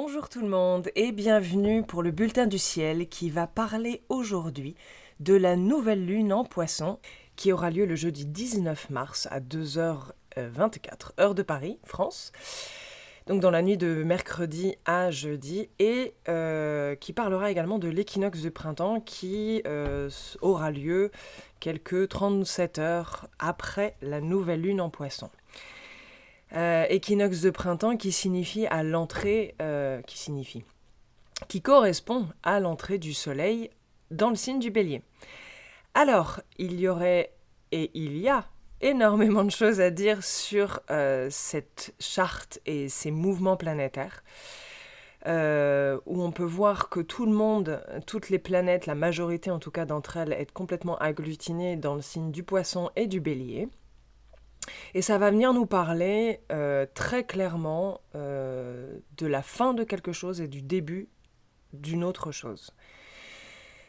Bonjour tout le monde et bienvenue pour le bulletin du ciel qui va parler aujourd'hui de la nouvelle lune en Poisson qui aura lieu le jeudi 19 mars à 2h24, heure de Paris, France. Donc dans la nuit de mercredi à jeudi et qui parlera également de l'équinoxe de printemps qui aura lieu quelques 37 heures après la nouvelle lune en Poisson. Équinoxe de printemps qui signifie à l'entrée, qui correspond à l'entrée du soleil dans le signe du Bélier. Alors, il y aurait et il y a énormément de choses à dire sur cette charte et ces mouvements planétaires, où on peut voir que tout le monde, toutes les planètes, la majorité en tout cas d'entre elles, est complètement agglutinée dans le signe du Poisson et du Bélier. Et ça va venir nous parler très clairement de la fin de quelque chose et du début d'une autre chose.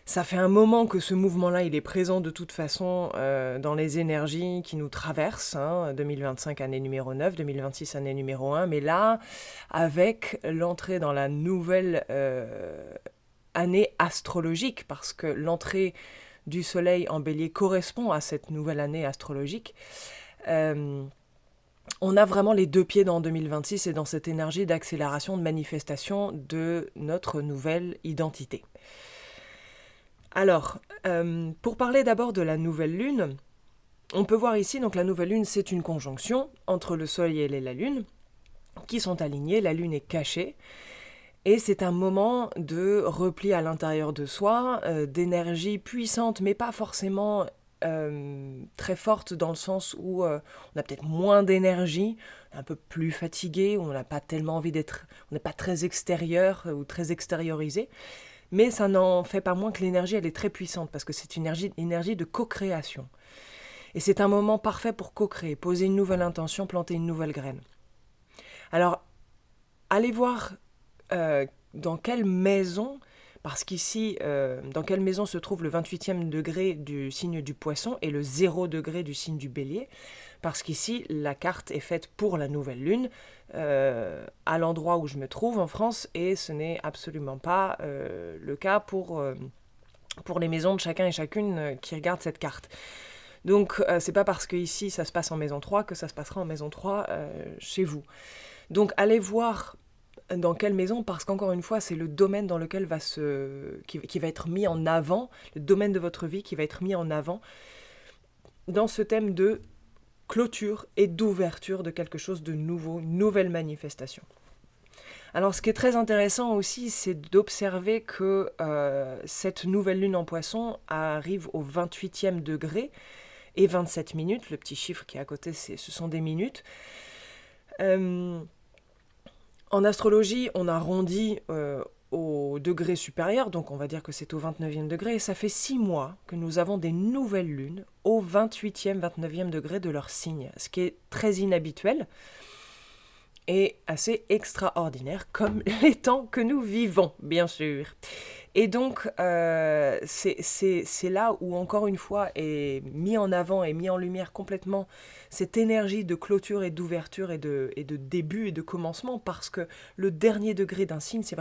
Ça fait un moment que ce mouvement-là, il est présent de toute façon dans les énergies qui nous traversent, 2025 année numéro 9, 2026 année numéro 1, mais là, avec l'entrée dans la nouvelle année astrologique, parce que l'entrée du soleil en Bélier correspond à cette nouvelle année astrologique, on a vraiment les deux pieds dans 2026 et dans cette énergie d'accélération, de manifestation de notre nouvelle identité. Alors, pour parler d'abord de la nouvelle lune, on peut voir ici, donc la nouvelle lune, c'est une conjonction entre le soleil et la lune, qui sont alignés, la lune est cachée, et c'est un moment de repli à l'intérieur de soi, d'énergie puissante, mais pas forcément très forte dans le sens où on a peut-être moins d'énergie, un peu plus fatigué, où on n'a pas tellement envie d'être, on n'est pas très extérieur ou très extériorisé, mais ça n'en fait pas moins que l'énergie elle est très puissante parce que c'est une énergie de co-création. Et c'est un moment parfait pour co-créer, poser une nouvelle intention, planter une nouvelle graine. Alors, allez voir dans quelle maison, parce qu'ici, dans quelle maison se trouve le 28e degré du signe du Poisson et le 0 degré du signe du Bélier, parce qu'ici, la carte est faite pour la nouvelle lune, à l'endroit où je me trouve en France, et ce n'est absolument pas le cas pour les maisons de chacun et chacune qui regardent cette carte. Donc, c'est pas parce qu'ici, ça se passe en maison 3 que ça se passera en maison 3 chez vous. Donc, allez voir dans quelle maison, parce qu'encore une fois, c'est le domaine dans lequel qui va être mis en avant, le domaine de votre vie qui va être mis en avant dans ce thème de clôture et d'ouverture de quelque chose de nouveau, une nouvelle manifestation. Alors ce qui est très intéressant aussi, c'est d'observer que cette nouvelle lune en Poisson arrive au 28e degré et 27 minutes, le petit chiffre qui est à côté, ce sont des minutes. En astrologie, on arrondit au degré supérieur, donc on va dire que c'est au 29e degré, et ça fait 6 mois que nous avons des nouvelles lunes au 28e, 29e degré de leur signe, ce qui est très inhabituel et assez extraordinaire, comme les temps que nous vivons, bien sûr. Et donc, c'est là où, encore une fois, est mis en avant et mis en lumière complètement cette énergie de clôture et d'ouverture et de début et de commencement, parce que le dernier degré d'un signe, c'est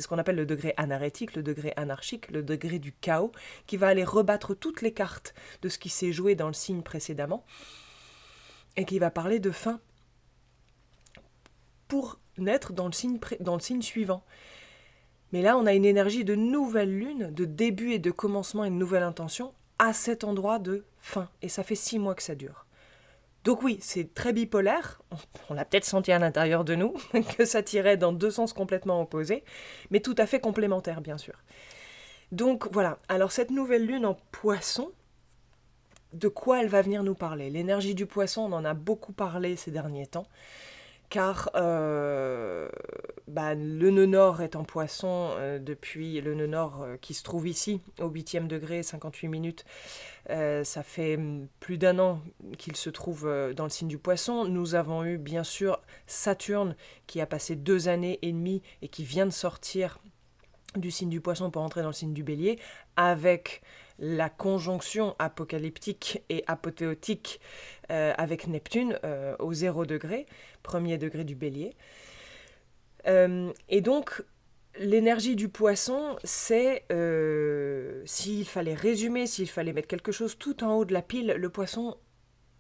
ce qu'on appelle le degré anarétique, le degré anarchique, le degré du chaos, qui va aller rebattre toutes les cartes de ce qui s'est joué dans le signe précédemment, et qui va parler de fin pour naître dans le signe suivant. Mais là, on a une énergie de nouvelle lune, de début et de commencement et de nouvelle intention à cet endroit de fin. Et ça fait 6 mois que ça dure. Donc oui, c'est très bipolaire. On l'a peut-être senti à l'intérieur de nous, que ça tirait dans deux sens complètement opposés, mais tout à fait complémentaires, bien sûr. Donc voilà, alors cette nouvelle lune en Poisson, de quoi elle va venir nous parler ? L'énergie du Poisson, on en a beaucoup parlé ces derniers temps, car le nœud nord est en Poisson depuis le nœud nord qui se trouve ici, au 8e degré, 58 minutes. Ça fait plus d'1 an qu'il se trouve dans le signe du Poisson. Nous avons eu bien sûr Saturne qui a passé 2 années et demie et qui vient de sortir du signe du Poisson pour entrer dans le signe du Bélier, avec la conjonction apocalyptique et apothéotique avec Neptune au 0 degré, 1er degré du Bélier. Et donc, l'énergie du poisson, c'est, s'il fallait résumer, s'il fallait mettre quelque chose tout en haut de la pile, le poisson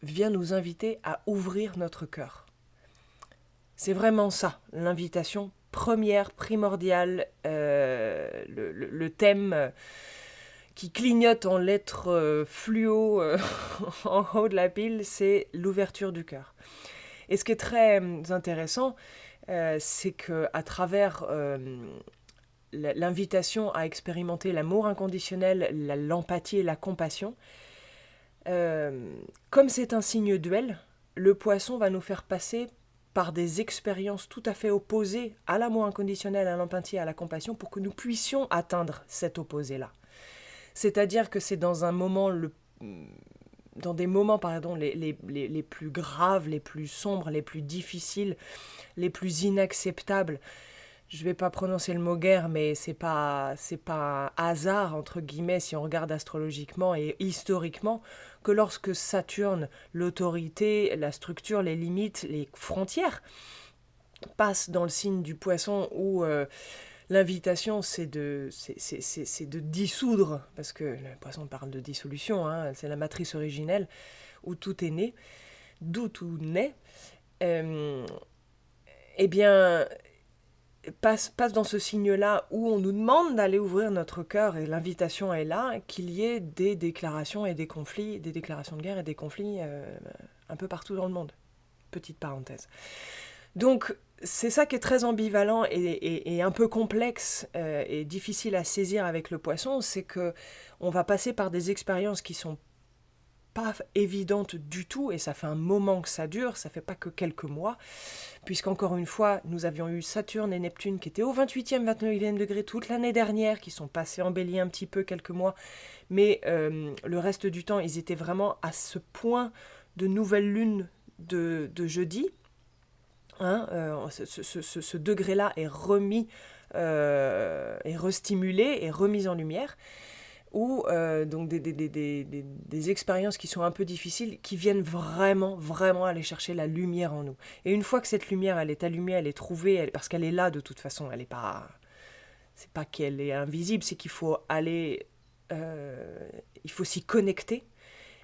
vient nous inviter à ouvrir notre cœur. C'est vraiment ça, l'invitation première, primordiale, le thème qui clignote en lettres fluo en haut de la pile, c'est l'ouverture du cœur. Et ce qui est très intéressant, c'est qu'à travers l'invitation à expérimenter l'amour inconditionnel, l'empathie et la compassion, comme c'est un signe duel, le poisson va nous faire passer par des expériences tout à fait opposées à l'amour inconditionnel, à l'empathie et à la compassion pour que nous puissions atteindre cet opposé-là. C'est-à-dire que c'est dans des moments les plus graves, les plus sombres, les plus difficiles, les plus inacceptables. Je ne vais pas prononcer le mot guerre, mais c'est pas un hasard, entre guillemets, si on regarde astrologiquement et historiquement, que lorsque Saturne, l'autorité, la structure, les limites, les frontières, passent dans le signe du poisson où l'invitation, c'est de dissoudre, parce que le poisson parle de dissolution, hein, c'est la matrice originelle où tout est né, d'où tout naît, eh bien, passe dans ce signe-là où on nous demande d'aller ouvrir notre cœur, et l'invitation est là, qu'il y ait des déclarations et des conflits, des déclarations de guerre et des conflits un peu partout dans le monde. Petite parenthèse. Donc, c'est ça qui est très ambivalent et un peu complexe et difficile à saisir avec le poisson, c'est que on va passer par des expériences qui sont pas évidentes du tout, et ça fait un moment que ça dure, ça fait pas que quelques mois, puisqu'encore une fois, nous avions eu Saturne et Neptune qui étaient au 28e, 29e degré toute l'année dernière, qui sont passés en bélier un petit peu quelques mois, mais le reste du temps, ils étaient vraiment à ce point de nouvelle lune de jeudi. Hein, ce degré-là est remis, est restimulé, est remis en lumière, ou donc des expériences qui sont un peu difficiles, qui viennent vraiment aller chercher la lumière en nous. Et une fois que cette lumière, elle est allumée, elle est trouvée, parce qu'elle est là de toute façon, elle est pas, c'est pas qu'elle est invisible, c'est qu'il faut aller, il faut s'y connecter,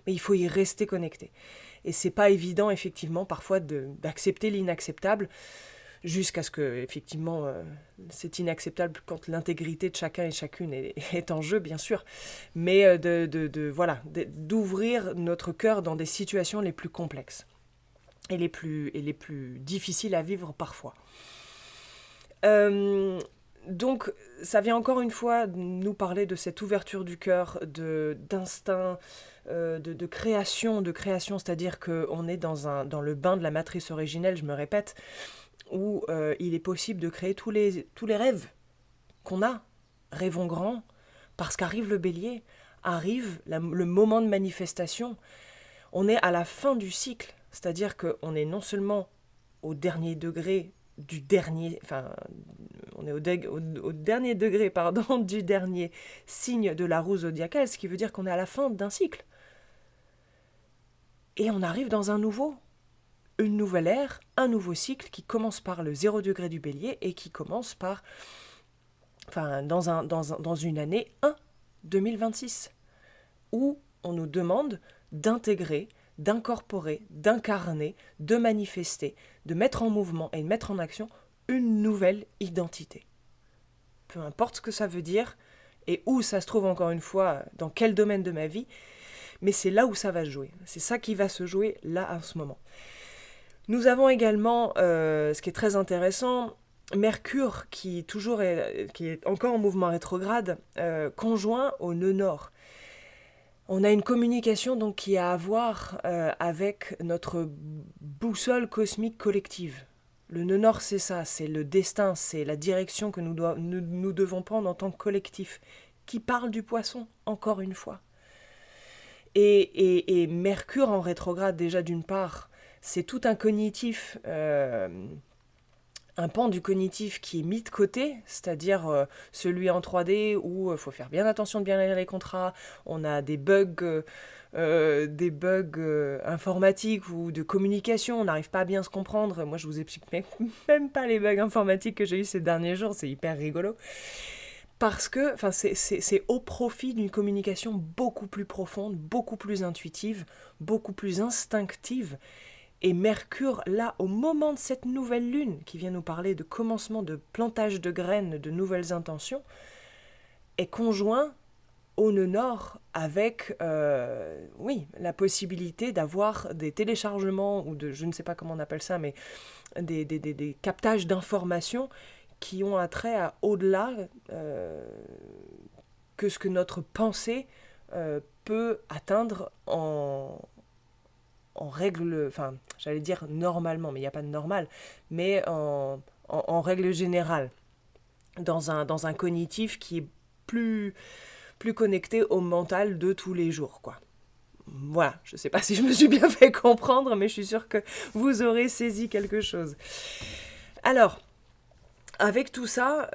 mais il faut y rester connecté. Et c'est pas évident, effectivement, parfois d'accepter l'inacceptable, jusqu'à ce que, effectivement, c'est inacceptable quand l'intégrité de chacun et chacune est en jeu, bien sûr, mais d'ouvrir notre cœur dans des situations les plus complexes et les plus difficiles à vivre parfois. Donc, ça vient encore une fois nous parler de cette ouverture du cœur, d'instinct, de création, c'est-à-dire qu'on est dans le bain de la matrice originelle, je me répète, où il est possible de créer tous les rêves qu'on a. Rêvons grand, parce qu'arrive le bélier, arrive le moment de manifestation. On est à la fin du cycle, c'est-à-dire qu'on est non seulement au dernier degré du dernier, on est au dernier degré, du dernier signe de la roue zodiacale, ce qui veut dire qu'on est à la fin d'un cycle. Et on arrive dans une nouvelle ère, un nouveau cycle qui commence par le 0 degré du bélier et qui commence par, dans une année 1, 2026, où on nous demande d'intégrer, d'incorporer, d'incarner, de manifester, de mettre en mouvement et de mettre en action une nouvelle identité. Peu importe ce que ça veut dire et où ça se trouve, encore une fois, dans quel domaine de ma vie, mais c'est là où ça va se jouer. C'est ça qui va se jouer là, à ce moment. Nous avons également, ce qui est très intéressant, Mercure qui est encore en mouvement rétrograde, conjoint au nœud nord. On a une communication donc qui a à voir avec notre boussole cosmique collective. Le nœud nord, c'est ça, c'est le destin, c'est la direction que nous devons prendre en tant que collectif, qui parle du poisson, encore une fois. Et Mercure en rétrograde, déjà d'une part, c'est tout un cognitif, un pan du cognitif qui est mis de côté, c'est-à-dire celui en 3D où il faut faire bien attention de bien lire les contrats, on a des bugs des bugs informatiques ou de communication, on n'arrive pas à bien se comprendre. Moi, je vous explique même pas les bugs informatiques que j'ai eu ces derniers jours, c'est hyper rigolo. Parce que c'est au profit d'une communication beaucoup plus profonde, beaucoup plus intuitive, beaucoup plus instinctive. Et Mercure, là, au moment de cette nouvelle lune, qui vient nous parler de commencement de plantage de graines, de nouvelles intentions, est conjoint au nœud nord avec la possibilité d'avoir des téléchargements ou de, je ne sais pas comment on appelle ça, mais des captages d'informations qui ont attrait à au-delà que ce que notre pensée peut atteindre en règle, enfin j'allais dire normalement, mais il n'y a pas de normal, mais en règle générale, dans un cognitif qui est plus connecté au mental de tous les jours, quoi. Voilà, je ne sais pas si je me suis bien fait comprendre, mais je suis sûre que vous aurez saisi quelque chose. Alors, avec tout ça,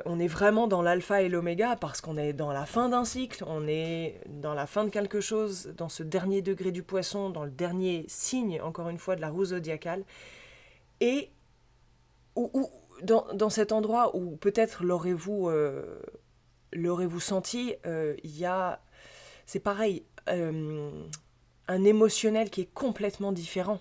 on est vraiment dans l'alpha et l'oméga parce qu'on est dans la fin d'un cycle, on est dans la fin de quelque chose, dans ce dernier degré du poisson, dans le dernier signe, encore une fois, de la roue zodiacale. Et dans cet endroit où peut-être l'aurez-vous senti, il y a, c'est pareil, un émotionnel qui est complètement différent.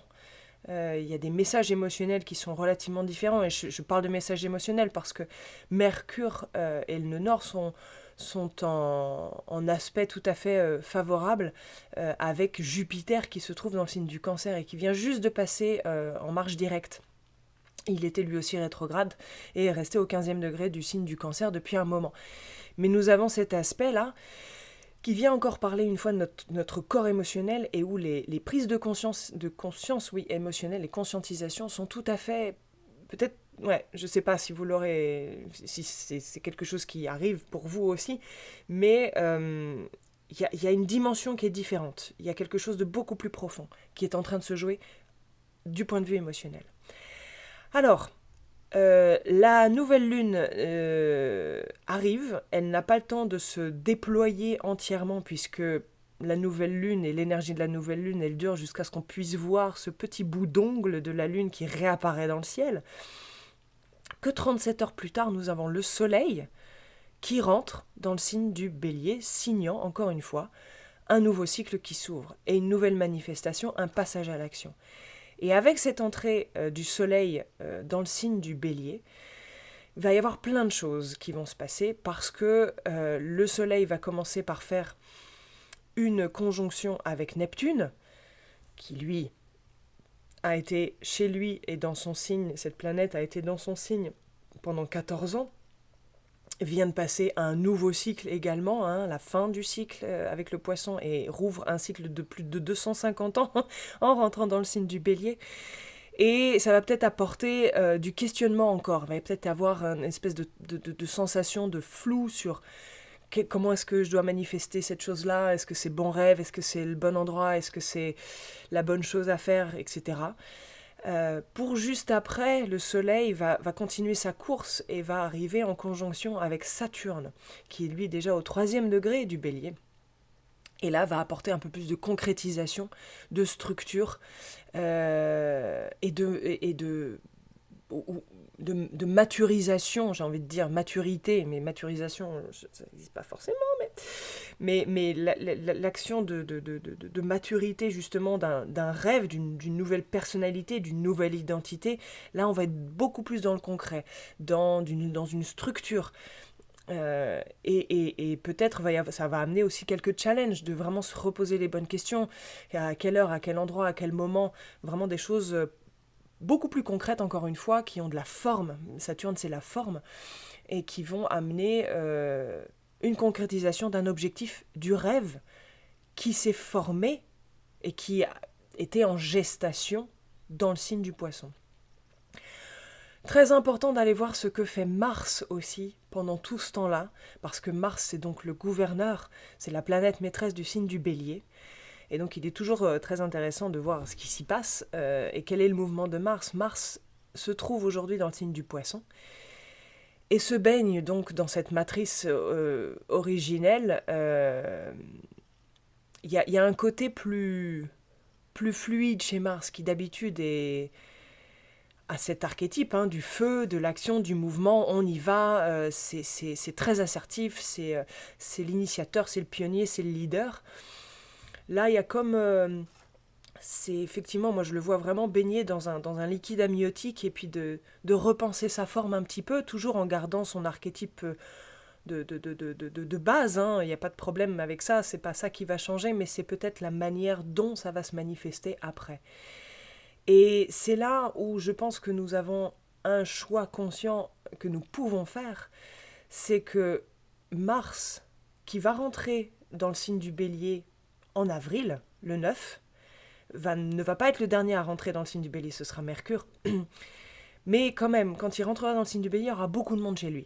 Il y a des messages émotionnels qui sont relativement différents, et je parle de messages émotionnels parce que Mercure et le nœud nord sont en aspect tout à fait favorable avec Jupiter qui se trouve dans le signe du Cancer et qui vient juste de passer en marche directe. Il était lui aussi rétrograde et est resté au 15e degré du signe du Cancer depuis un moment. Mais nous avons cet aspect-là qui vient encore parler une fois de notre corps émotionnel et où les prises de conscience émotionnelle et conscientisation sont tout à fait, peut-être, je sais pas si vous l'aurez, si c'est quelque chose qui arrive pour vous aussi, mais y a une dimension qui est différente, il y a quelque chose de beaucoup plus profond qui est en train de se jouer du point de vue émotionnel. Alors, la nouvelle lune arrive, elle n'a pas le temps de se déployer entièrement puisque la nouvelle lune et l'énergie de la nouvelle lune, elle dure jusqu'à ce qu'on puisse voir ce petit bout d'ongle de la lune qui réapparaît dans le ciel. Que 37 heures plus tard, nous avons le soleil qui rentre dans le signe du Bélier, signant, encore une fois, un nouveau cycle qui s'ouvre et une nouvelle manifestation, un passage à l'action. Et avec cette entrée du soleil dans le signe du Bélier, il va y avoir plein de choses qui vont se passer parce que le soleil va commencer par faire une conjonction avec Neptune, qui lui a été chez lui et dans son signe, cette planète a été dans son signe pendant 14 ans, vient de passer un nouveau cycle également, la fin du cycle avec le poisson, et rouvre un cycle de plus de 250 ans en rentrant dans le signe du Bélier. Et ça va peut-être apporter du questionnement encore, il va peut-être avoir une espèce de sensation de flou sur comment est-ce que je dois manifester cette chose-là, est-ce que c'est bon rêve, est-ce que c'est le bon endroit, est-ce que c'est la bonne chose à faire, etc. Pour juste après, le Soleil va continuer sa course et va arriver en conjonction avec Saturne, qui est lui déjà au 3e degré du Bélier. Et là, va apporter un peu plus de concrétisation, de structure et de maturisation, j'ai envie de dire maturité, mais maturisation, ça n'existe pas forcément, mais l'action de maturité justement d'un rêve, d'une nouvelle personnalité, d'une nouvelle identité, là on va être beaucoup plus dans le concret, dans une structure. Et peut-être ça va amener aussi quelques challenges, de vraiment se reposer les bonnes questions, à quelle heure, à quel endroit, à quel moment, vraiment des choses beaucoup plus concrètes encore une fois, qui ont de la forme. Saturne c'est la forme, et qui vont amener une concrétisation d'un objectif, du rêve qui s'est formé et qui était en gestation dans le signe du Poisson. Très important d'aller voir ce que fait Mars aussi pendant tout ce temps-là, parce que Mars c'est donc le gouverneur, c'est la planète maîtresse du signe du Bélier, et donc il est toujours très intéressant de voir ce qui s'y passe et quel est le mouvement de Mars. Mars se trouve aujourd'hui dans le signe du Poisson, et se baigne donc dans cette matrice originelle y a un côté plus fluide chez Mars qui d'habitude est à cet archétype du feu, de l'action, du mouvement, on y va, c'est très assertif, c'est l'initiateur, c'est le pionnier, c'est le leader. Là, il y a comme... c'est effectivement, moi je le vois vraiment baigner dans un liquide amniotique et puis de repenser sa forme un petit peu, toujours en gardant son archétype de base. Il n'y a pas de problème avec ça, c'est pas ça qui va changer, mais c'est peut-être la manière dont ça va se manifester après. Et c'est là où je pense que nous avons un choix conscient que nous pouvons faire, c'est que Mars, qui va rentrer dans le signe du Bélier en avril, le 9, ne va pas être le dernier à rentrer dans le signe du Bélier, ce sera Mercure. Mais quand même, quand il rentrera dans le signe du Bélier, il y aura beaucoup de monde chez lui.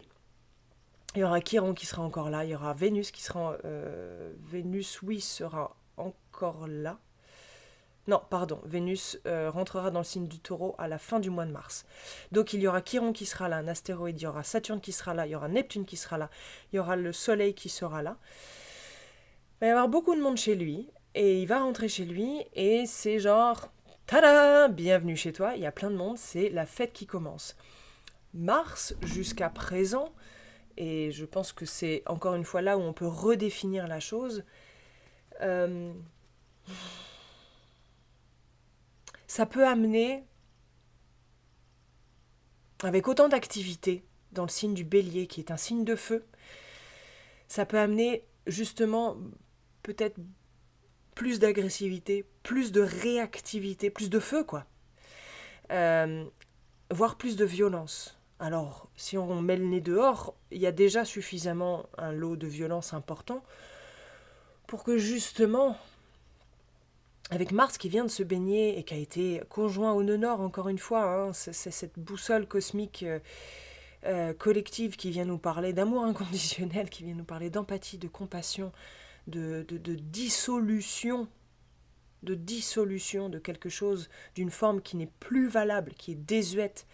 Il y aura Chiron qui sera encore là, il y aura Vénus qui sera... Vénus, oui, sera encore là. Non, pardon, Vénus rentrera dans le signe du Taureau à la fin du mois de mars. Donc il y aura Chiron qui sera là, un astéroïde, il y aura Saturne qui sera là, il y aura Neptune qui sera là, il y aura le Soleil qui sera là. Il va y avoir beaucoup de monde chez lui, et il va rentrer chez lui, et c'est genre, tada, bienvenue chez toi, il y a plein de monde, c'est la fête qui commence. Mars, jusqu'à présent, et je pense que c'est encore une fois là où on peut redéfinir la chose, ça peut amener, avec autant d'activité dans le signe du Bélier, qui est un signe de feu, ça peut amener justement peut-être plus d'agressivité, plus de réactivité, plus de feu, quoi. Voire plus de violence. Alors, si on met le nez dehors, il y a déjà suffisamment un lot de violence important pour que justement, avec Mars qui vient de se baigner et qui a été conjoint au nœud nord, encore une fois, c'est cette boussole cosmique collective qui vient nous parler d'amour inconditionnel, qui vient nous parler d'empathie, de compassion, de dissolution, de quelque chose, d'une forme qui n'est plus valable, qui est désuète.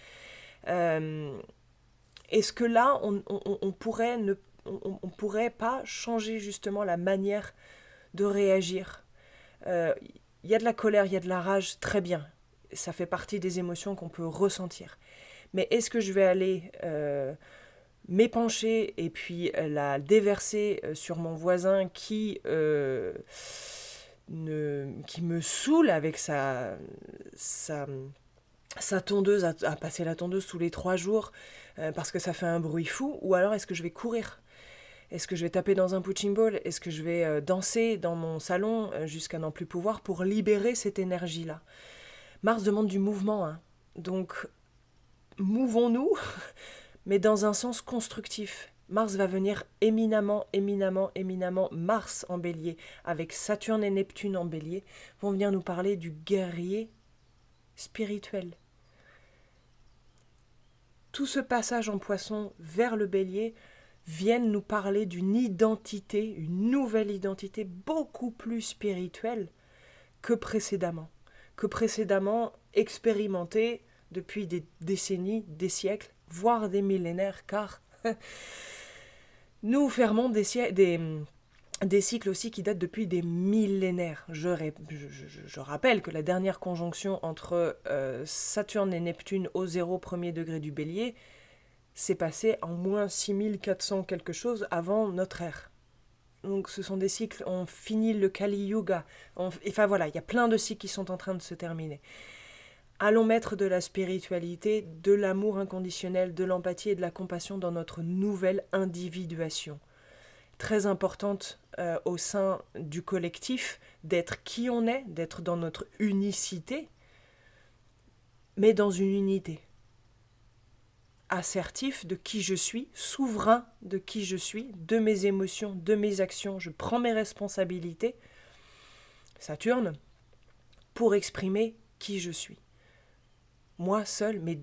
Est-ce que là, on pourrait pas changer justement la manière de réagir? Il y a de la colère, il y a de la rage, très bien. Ça fait partie des émotions qu'on peut ressentir. Mais est-ce que je vais aller m'épancher et puis la déverser sur mon voisin qui me saoule avec sa tondeuse, à passer la tondeuse tous les 3 jours parce que ça fait un bruit fou, ou alors est-ce que je vais courir? Est-ce que je vais taper dans un punching ball? Est-ce que je vais danser dans mon salon jusqu'à n'en plus pouvoir pour libérer cette énergie-là? Mars demande du mouvement, donc mouvons-nous, mais dans un sens constructif. Mars va venir éminemment Mars en bélier, avec Saturne et Neptune en bélier, vont venir nous parler du guerrier spirituel. Tout ce passage en poisson vers le bélier viennent nous parler d'une identité, une nouvelle identité beaucoup plus spirituelle que précédemment expérimentée depuis des décennies, des siècles, voire des millénaires, car nous fermons des cycles aussi qui datent depuis des millénaires. Je rappelle que la dernière conjonction entre Saturne et Neptune au 0 degré du bélier s'est passée en moins 6400 quelque chose avant notre ère. Donc ce sont des cycles, on finit le Kali Yuga. Enfin voilà, il y a plein de cycles qui sont en train de se terminer. Allons mettre de la spiritualité, de l'amour inconditionnel, de l'empathie et de la compassion dans notre nouvelle individuation. Très importante au sein du collectif, d'être qui on est, d'être dans notre unicité, mais dans une unité. Assertif de qui je suis, souverain de qui je suis, de mes émotions, de mes actions. Je prends mes responsabilités, Saturne, pour exprimer qui je suis. Moi seul, mais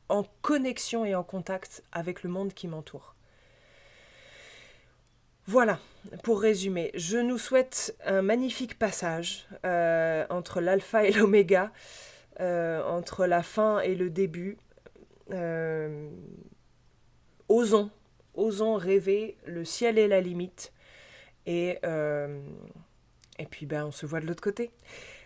en connexion et en contact avec le monde qui m'entoure. Voilà, pour résumer, je nous souhaite un magnifique passage entre l'alpha et l'oméga, entre la fin et le début. Osons rêver, le ciel est la limite, et Et puis on se voit de l'autre côté.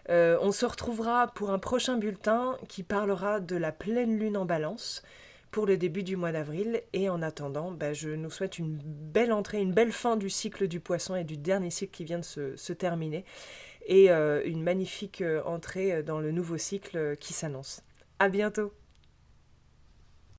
On se retrouvera pour un prochain bulletin qui parlera de la pleine lune en Balance pour le début du mois d'avril. Et en attendant, je nous souhaite une belle entrée, une belle fin du cycle du Poisson et du dernier cycle qui vient de se terminer. Et une magnifique entrée dans le nouveau cycle qui s'annonce. À bientôt!